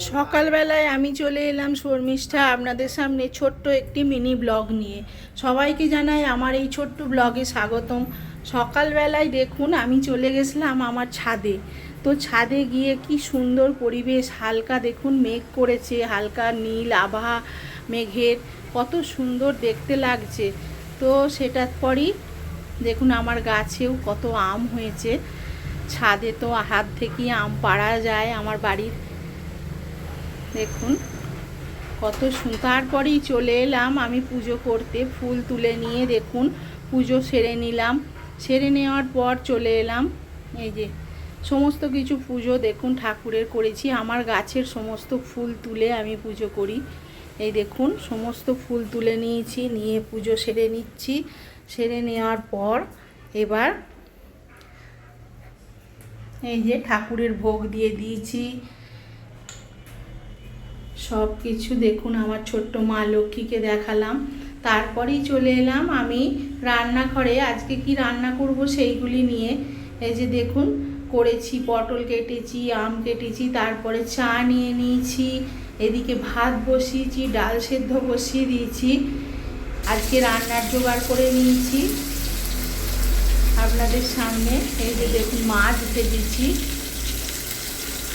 সকালবেলায় আমি চলে এলাম শর্মিষ্ঠা আপনাদের সামনে ছোট্ট একটি মিনি ব্লগ নিয়ে। সবাইকে জানাই আমার এই ছোট্ট ব্লগে স্বাগতম। সকালবেলায় দেখুন আমি চলে গেছিলাম আমার ছাদে। তো ছাদে গিয়ে কি সুন্দর পরিবেশ, হালকা দেখুন মেঘ করেছে, হালকা নীল আভা মেঘের, কত সুন্দর দেখতে লাগছে। তো সেটার পরই দেখুন আমার গাছেও কত আম হয়েছে। ছাদে তো হাত থেকেই আম পাড়া যায় আমার বাড়ির, দেখুন কত সুন্দর। তারপরেই চলে এলাম আমি পুজো করতে, ফুল তুলে নিয়ে দেখুন পুজো সেরে নিলাম। সেরে নেওয়ার পর চলে এলাম, এই যে সমস্ত কিছু পুজো দেখুন ঠাকুরের করেছি। আমার গাছের সমস্ত ফুল তুলে আমি পুজো করি। এই দেখুন সমস্ত ফুল তুলে নিয়েছি, নিয়ে পুজো সেরে নিচ্ছি। সেরে নেওয়ার পর এবার এই যে ঠাকুরের ভোগ দিয়ে দিয়েছি সব কিছু। দেখুন আমার ছোট্ট মা লক্ষ্মীকে দেখালাম। তারপরেই চলে এলাম আমি রান্নাঘরে। আজকে কি রান্না করব সেইগুলি নিয়ে। এই যে দেখুন করেছি, পটল কেটেছি, আম কেটেছি, তারপরে চা নিয়ে নিয়েছি, এদিকে ভাত বসিয়েছি, ডাল সেদ্ধ বসিয়ে দিয়েছি। আজকে রান্নার জোগাড় করে নিয়েছি আপনাদের সামনে। এই যে দেখুন মাছ ভেজেছি,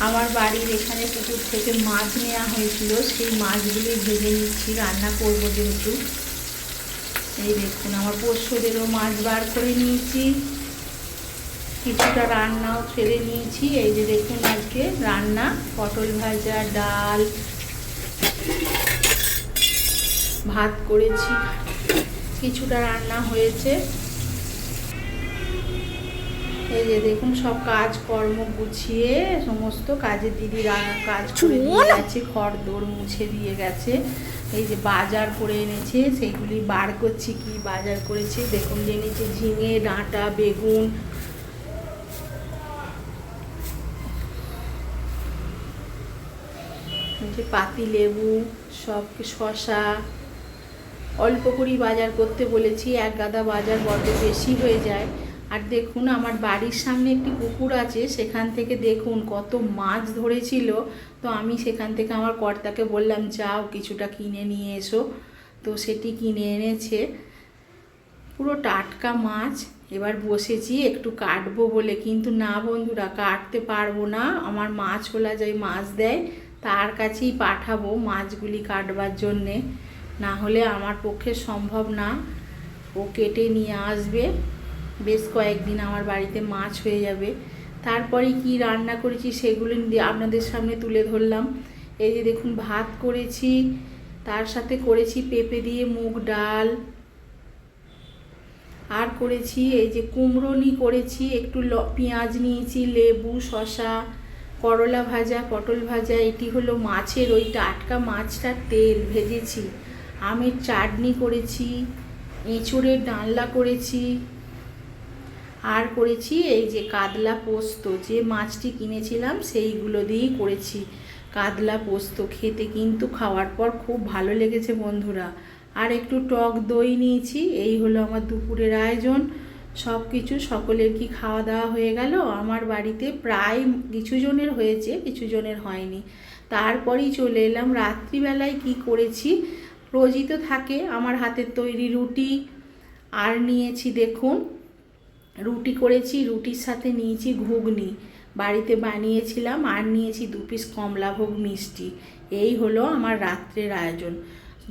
আমার বাড়ির এখানে পুকুর থেকে মাছ নেওয়া হয়েছিল, সেই মাছগুলি ভেজে নিচ্ছি, রান্না করবো যেহেতু। এই দেখুন আমার পোষ্যদেরও মাছ বার করে নিয়েছি, কিছুটা রান্নাও ছেড়ে নিয়েছি। এই যে দেখুন আজকে রান্না পটল ভাজা, ডাল, ভাত করেছি, কিছুটা রান্না হয়েছে। এই যে দেখুন সব কাজকর্ম গুছিয়ে সমস্ত কাজের দিদি কাজ করে দিয়ে গেছে, ঘর দোর মুছে দিয়ে গেছে। এই যে বাজার করে এনেছে, সেইগুলি বার করছি কি বাজার করেছে। দেখুন এনেছে ঝিঙে, ডাঁটা, বেগুন, যে পাতি লেবু, সব শসা, অল্প করেই বাজার করতে বলেছি, এক গাদা বাজার বড্ড বেশি হয়ে যায়। আর দেখুন আমার বাড়ির সামনে একটি পুকুর আছে, সেখান থেকে দেখুন কত মাছ ধরেছিল। তো আমি সেখান থেকে আমার কর্তাকে বললাম যাও কিছুটা কিনে নিয়ে এসো। তো সেটি কিনে এনেছে, পুরো টাটকা মাছ। এবার বসেছি একটু কাটবো বলে, কিন্তু না বন্ধুরা কাটতে পারবো না। আমার মাছওয়ালা যাই মাছ দেয় তার কাছেই পাঠাবো মাছগুলি কাটবার জন্যে, না হলে আমার পক্ষে সম্ভব না। ও কেটে নিয়ে আসবে, বেশ কয়েকদিন আমার বাড়িতে মাছ হয়ে যাবে। তারপরে কি রান্না করেছি সেগুলো আপনাদের সামনে তুলে ধরলাম। এই যে দেখুন ভাত করেছি, তার সাথে করেছি পেঁপে দিয়ে মুগ ডাল, আর করেছি এই যে কুমড়োনি করেছি, একটু পেঁয়াজ নিয়েছি, লেবু, শসা, করলা ভাজা, পটল ভাজা। এটি হলো মাছের ওই টাটকা মাছটার তেল ভেজেছি। আমের চাটনি করেছি, এঁচোড়ের ডালনা করেছি, আর করেছি এই যে কাতলা পোস্ত, যে মাছটি কিনেছিলাম সেইগুলো দিয়েই করেছি কাতলা পোস্ত। খেতে কিন্তু খাওয়ার পর খুব ভালো লেগেছে বন্ধুরা। আর একটু টক দই নিয়েছি। এই হলো আমার দুপুরের আয়োজন। সব কিছু সকলের কি খাওয়া দাওয়া হয়ে গেল? আমার বাড়িতে প্রায় কিছু জনের হয়েছে, কিছু জনের হয়নি। তারপরেই চলে এলাম রাত্রিবেলায় কি করেছি। রোজই তো থাকে আমার হাতের তৈরি রুটি, আর নিয়েছি দেখুন রুটি করেছি, রুটির সাথে নিয়েছি ঘুগনি, বাড়িতে বানিয়েছিলাম, আর নিয়েছি 2 পিস কমলাভোগ মিষ্টি। এই হলো আমার রাত্রের আয়োজন।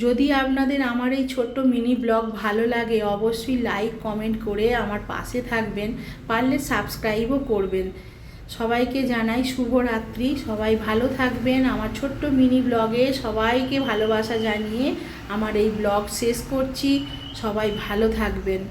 যদি আপনাদের আমার এই ছোট্ট মিনি ব্লগ ভালো লাগে অবশ্যই লাইক কমেন্ট করে আমার পাশে থাকবেন, পারলে সাবস্ক্রাইবও করবেন। সবাইকে জানাই শুভরাত্রি, সবাই ভালো থাকবেন। আমার ছোট্ট মিনি ব্লগে সবাইকে ভালোবাসা জানিয়ে আমার এই ব্লগ শেষ করছি। সবাই ভালো থাকবেন।